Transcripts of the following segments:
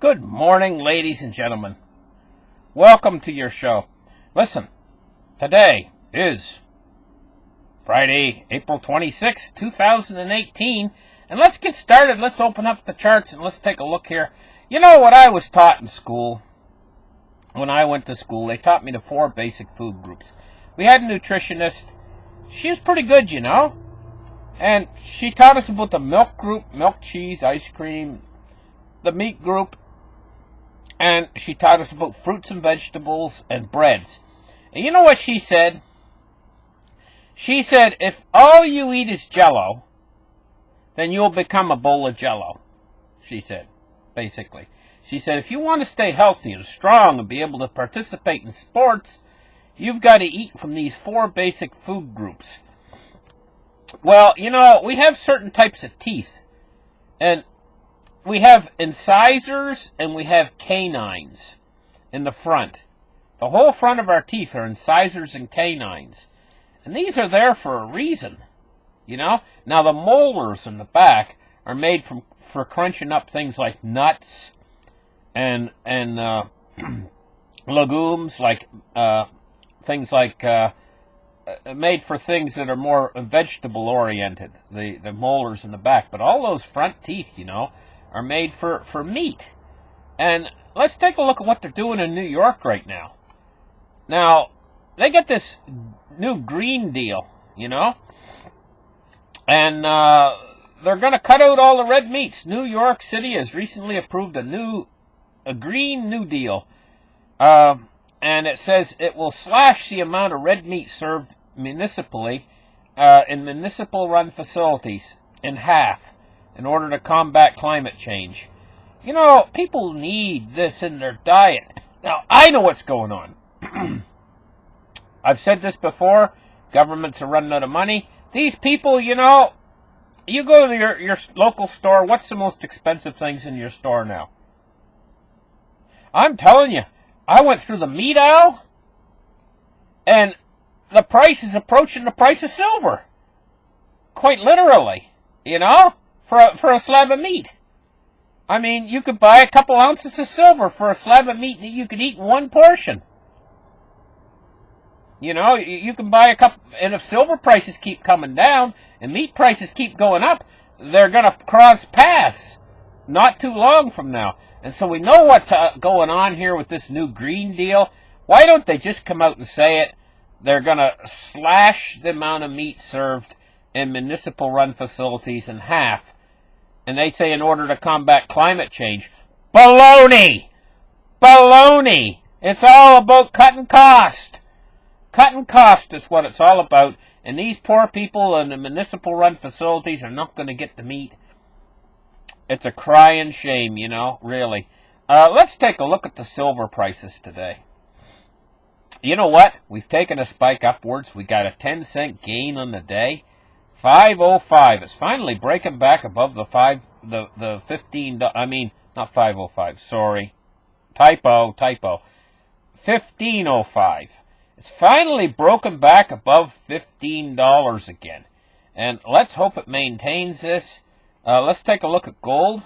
Good morning, ladies and gentlemen. Welcome to your show. Listen, today is Friday, April 26, 2018, and let's get started. Let's open up the charts and let's take a look here. You know what I was taught in school? When I went to school, they taught me the 4 basic food groups. We had a nutritionist. She was pretty good, you know, and she taught us about the milk group, milk, cheese, ice cream, the meat group, and she taught us about fruits and vegetables and breads. And you know what she said? She said, if all you eat is Jell-O, then you'll become a bowl of Jell-O, she said, basically. She said, if you want to stay healthy and strong and be able to participate in sports, you've got to eat from these 4 basic food groups. Well, you know, we have certain types of teeth, and we have incisors and we have canines in the front. The whole front of our teeth are incisors and canines. And these are there for a reason, you know. Now, the molars in the back are made for crunching up things like nuts and legumes, like things like made for things that are more vegetable oriented, the molars in the back. But all those front teeth, you know, are made for meat. And let's take a look at what they're doing in New York right now. Now, they get this new Green Deal, you know, and they're going to cut out all the red meats. New York City has recently approved a Green New Deal, and it says it will slash the amount of red meat served municipally in municipal-run facilities in half, in order to combat climate change. You know, people need this in their diet. Now, I know what's going on. I've said this before. Governments are running out of money. These people, you know, you go to your local store. What's the most expensive things in your store now? I'm telling you, I went through the meat aisle, and the price is approaching the price of silver. Quite literally, you know? For a slab of meat. I mean, you could buy a couple ounces of silver for a slab of meat that you could eat in one portion. You know, you can buy a couple, and if silver prices keep coming down and meat prices keep going up, they're going to cross paths not too long from now. And so we know what's going on here with this new Green Deal. Why don't they just come out and say it? They're going to slash the amount of meat served in municipal-run facilities in half. And they say in order to combat climate change. Baloney! Baloney! It's all about cutting cost. Cutting cost is what it's all about. And these poor people in the municipal-run facilities are not going to get the meat. It's a crying shame, you know, really. Let's take a look at the silver prices today. You know what? We've taken a spike upwards. We got a 10-cent gain on the day. 505. It's finally breaking back above the 15. I mean, not 505. Sorry, typo. 1505. It's finally broken back above $15 again, and let's hope it maintains this. Let's take a look at gold.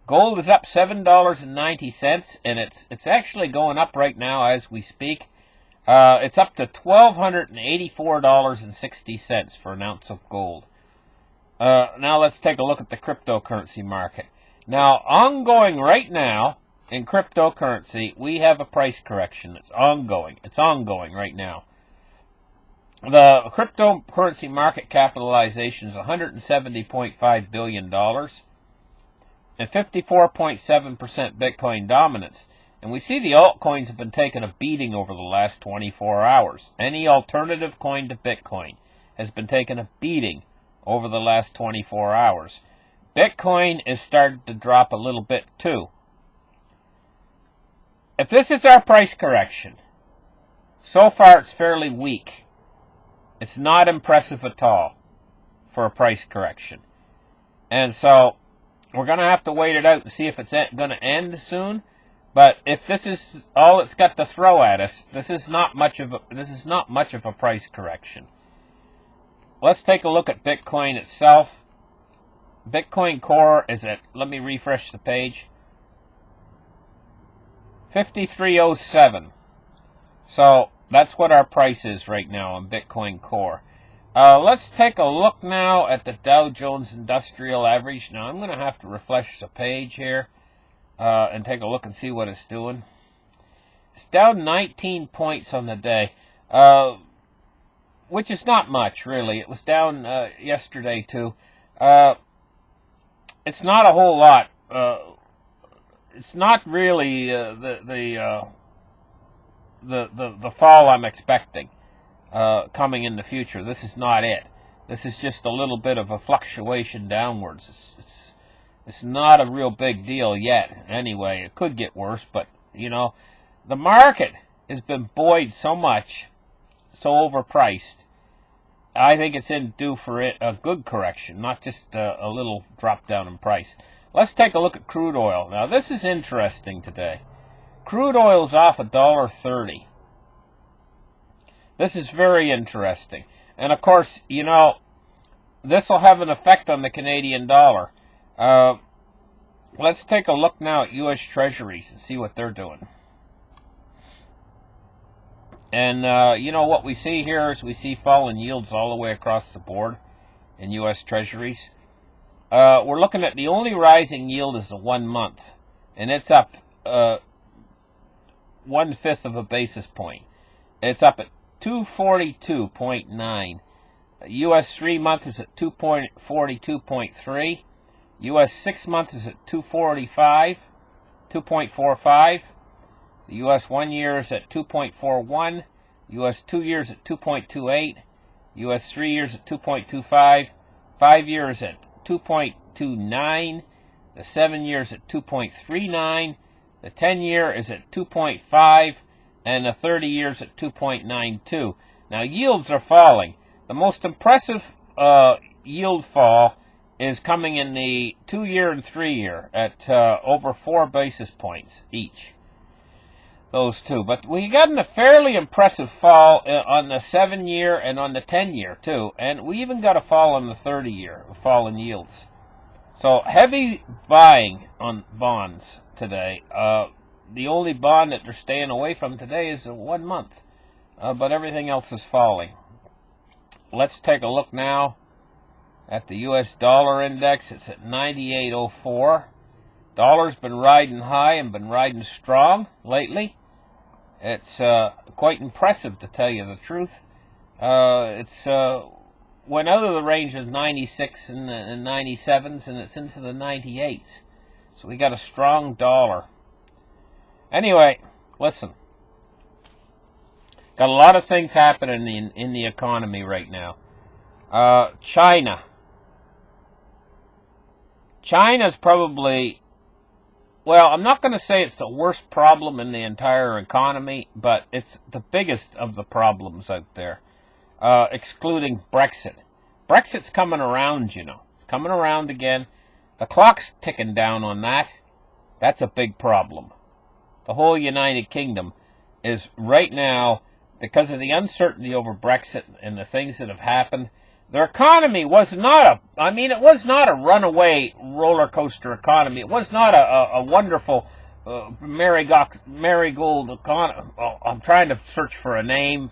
Gold is up $7.90, and it's actually going up right now as we speak. It's up to $1,284.60 for an ounce of gold. Now let's take a look at the cryptocurrency market. Now, ongoing right now in cryptocurrency, we have a price correction. It's ongoing. It's ongoing right now. The cryptocurrency market capitalization is $170.5 billion and 54.7% Bitcoin dominance. And we see the altcoins have been taking a beating over the last 24 hours. Any alternative coin to Bitcoin has been taking a beating over the last 24 hours. Bitcoin is starting to drop a little bit too. If this is our price correction, so far it's fairly weak. It's not impressive at all for a price correction. And so we're going to have to wait it out and see if it's going to end soon. But if this is all it's got to throw at us, this is not much of a price correction. Let's take a look at Bitcoin itself. Bitcoin Core is at, let me refresh the page, 5307. So that's what our price is right now on Bitcoin Core. Let's take a look now at the Dow Jones Industrial Average. Now I'm going to have to refresh the page here and take a look and see what it's doing. It's down 19 points on the day, which is not much, really. It was down yesterday, too. It's not a whole lot. It's not really the fall I'm expecting coming in the future. This is not it. This is just a little bit of a fluctuation downwards. It's not a real big deal yet. Anyway, it could get worse, but you know, the market has been buoyed so much, so overpriced. I think it's due for a good correction, not just a little drop down in price. Let's take a look at crude oil. Now, this is interesting today. Crude oil's off $1.30. This is very interesting. And, of course, you know, this will have an effect on the Canadian dollar. Let's take a look now at U.S. Treasuries and see what they're doing. And, you know, what we see here is we see falling yields all the way across the board in U.S. Treasuries. We're looking at the only rising yield is the 1 month, and it's up 1/5 of a basis point. It's up at 242.9. U.S. 3 month is at 242.3. U.S. 6 month is at 2.45. The U.S. 1 year is at 2.41. U.S. 2 years at 2.28. U.S. 3 years at 2.25. 5 years at 2.29. The 7 years at 2.39. The 10 year is at 2.5. And the 30 years at 2.92. Now, yields are falling. The most impressive yield fall is coming in the 2 year and 3 year at over 4 basis points each. Those two. But we got a fairly impressive fall on the 7 year and on the 10 year, too. And we even got a fall on the 30 year, a fall in yields. So, heavy buying on bonds today. The only bond that they're staying away from today is 1 month. But everything else is falling. Let's take a look now at the U.S. dollar index. It's at 98.04. Dollar's been riding high and been riding strong lately. It's quite impressive, to tell you the truth. It's went out of the range of 96 and 97s, and it's into the 98s. So we got a strong dollar. Anyway, listen. Got a lot of things happening in the economy right now. China. China's probably, well, I'm not going to say it's the worst problem in the entire economy, but it's the biggest of the problems out there, excluding Brexit. Brexit's coming around, you know. It's coming around again. The clock's ticking down on that. That's a big problem. The whole United Kingdom is right now, because of the uncertainty over Brexit and the things that have happened, their economy was not it was not a runaway roller coaster economy. It was not a wonderful marigold economy. Oh, I'm trying to search for a name.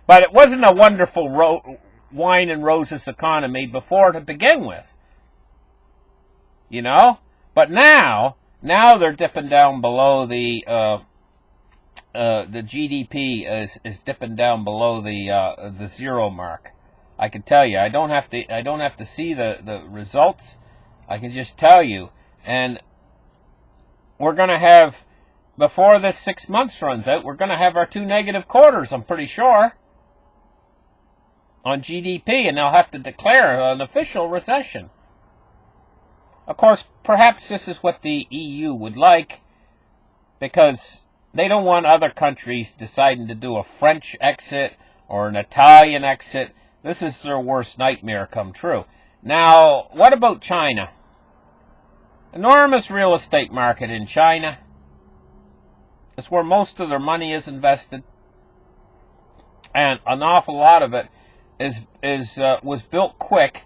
But it wasn't a wonderful wine and roses economy before to begin with. You know? But now they're dipping down below the GDP is dipping down below the zero mark. I can tell you. I don't have to see the results. I can just tell you. And we're going to have, before this 6 months runs out, we're going to have our 2 negative quarters, I'm pretty sure, on GDP, and they'll have to declare an official recession. Of course, perhaps this is what the EU would like, because they don't want other countries deciding to do a French exit or an Italian exit. This is their worst nightmare come true. Now, what about China? Enormous real estate market in China. It's where most of their money is invested. And an awful lot of it was built quick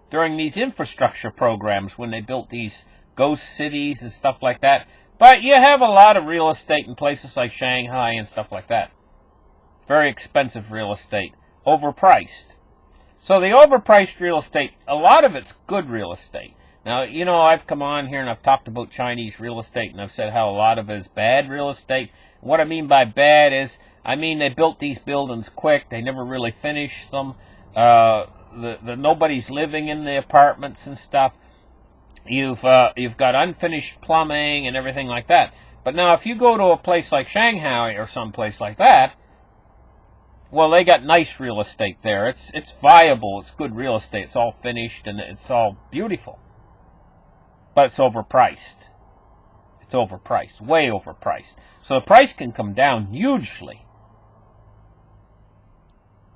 during these infrastructure programs when they built these ghost cities and stuff like that. But you have a lot of real estate in places like Shanghai and stuff like that. Very expensive real estate. Overpriced. So the overpriced real estate, a lot of it's good real estate. Now, you know, I've come on here and I've talked about Chinese real estate, and I've said how a lot of it is bad real estate. What I mean by bad is, I mean they built these buildings quick. They never really finished them. Nobody's living in the apartments and stuff. You've got unfinished plumbing and everything like that. But now if you go to a place like Shanghai or someplace like that, well, they got nice real estate there. It's viable. It's good real estate. It's all finished and it's all beautiful. But it's overpriced. It's overpriced. Way overpriced. So the price can come down hugely.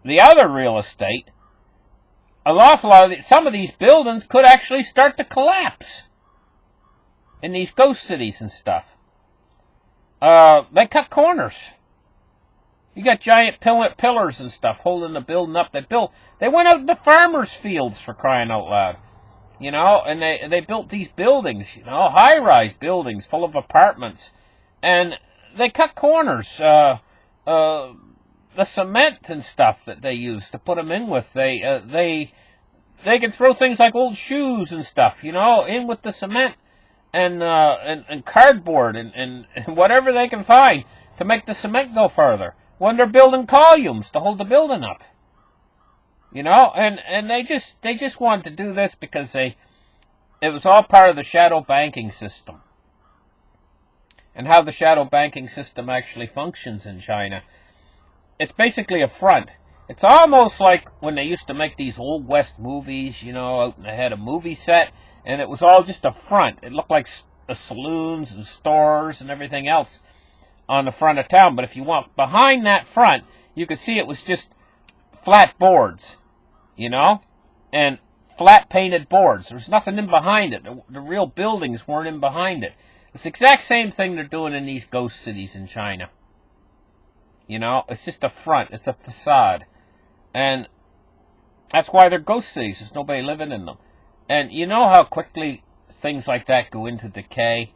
The other real estate, some of these buildings could actually start to collapse in these ghost cities and stuff. They cut corners. You got giant pillars and stuff holding the building up. They went out into farmers' fields, for crying out loud. You know, and they built these buildings, you know, high-rise buildings full of apartments. And they cut corners. The cement and stuff that they use to put them in with, they can throw things like old shoes and stuff, you know, in with the cement and cardboard and whatever they can find to make the cement go further when they're building columns to hold the building up. You know, and they just wanted to do this because it was all part of the shadow banking system. And how the shadow banking system actually functions in China. It's basically a front. It's almost like when they used to make these Old West movies, you know, out in the head of movie set, and it was all just a front. It looked like saloons and stores and everything else on the front of town. But if you walk behind that front, you could see it was just flat boards, you know, and flat painted boards. There's nothing in behind it. The real buildings weren't in behind it. It's the exact same thing they're doing in these ghost cities in China. You know, it's just a front. It's a facade. And that's why they're ghost cities. There's nobody living in them. And you know how quickly things like that go into decay?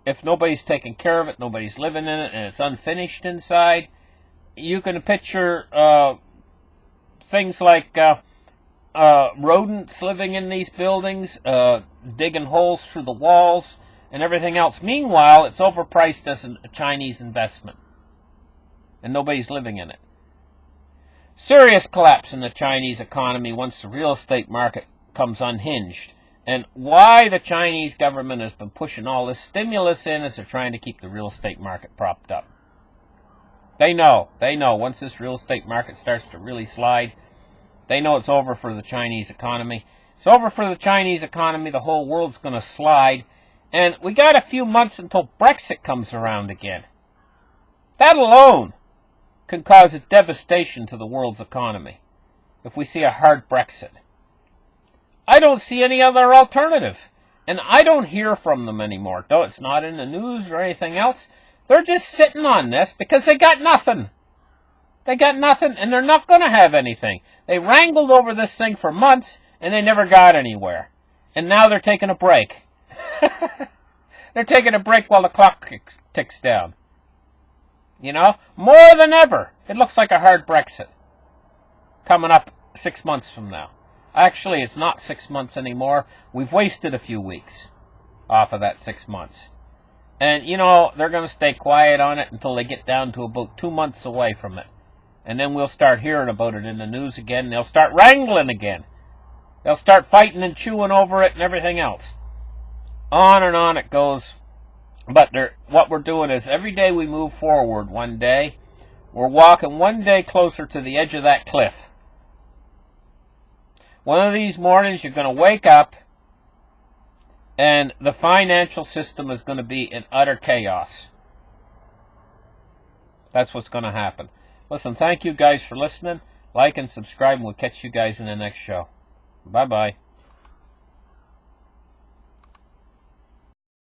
If nobody's taking care of it, nobody's living in it, and it's unfinished inside, you can picture things like rodents living in these buildings, digging holes through the walls, and everything else. Meanwhile, it's overpriced as a Chinese investment, and nobody's living in it. Serious collapse in the Chinese economy once the real estate market comes unhinged. And why the Chinese government has been pushing all this stimulus in is they're trying to keep the real estate market propped up. They know, once this real estate market starts to really slide, they know it's over for the Chinese economy. It's over for the Chinese economy, the whole world's going to slide, and we got a few months until Brexit comes around again. That alone can cause a devastation to the world's economy if we see a hard Brexit. I don't see any other alternative, and I don't hear from them anymore, though it's not in the news or anything else. They're just sitting on this because they got nothing. They got nothing, and they're not going to have anything. They wrangled over this thing for months, and they never got anywhere. And now they're taking a break. They're taking a break while the clock ticks down. You know, more than ever, it looks like a hard Brexit coming up 6 months from now. Actually, it's not 6 months anymore. We've wasted a few weeks off of that 6 months. And, you know, they're going to stay quiet on it until they get down to about 2 months away from it. And then we'll start hearing about it in the news again. And they'll start wrangling again. They'll start fighting and chewing over it and everything else. On and on it goes. But what we're doing is every day we move forward one day, we're walking one day closer to the edge of that cliff. One of these mornings you're going to wake up and the financial system is going to be in utter chaos. That's what's going to happen. Listen, thank you guys for listening. Like and subscribe, and we'll catch you guys in the next show. Bye-bye.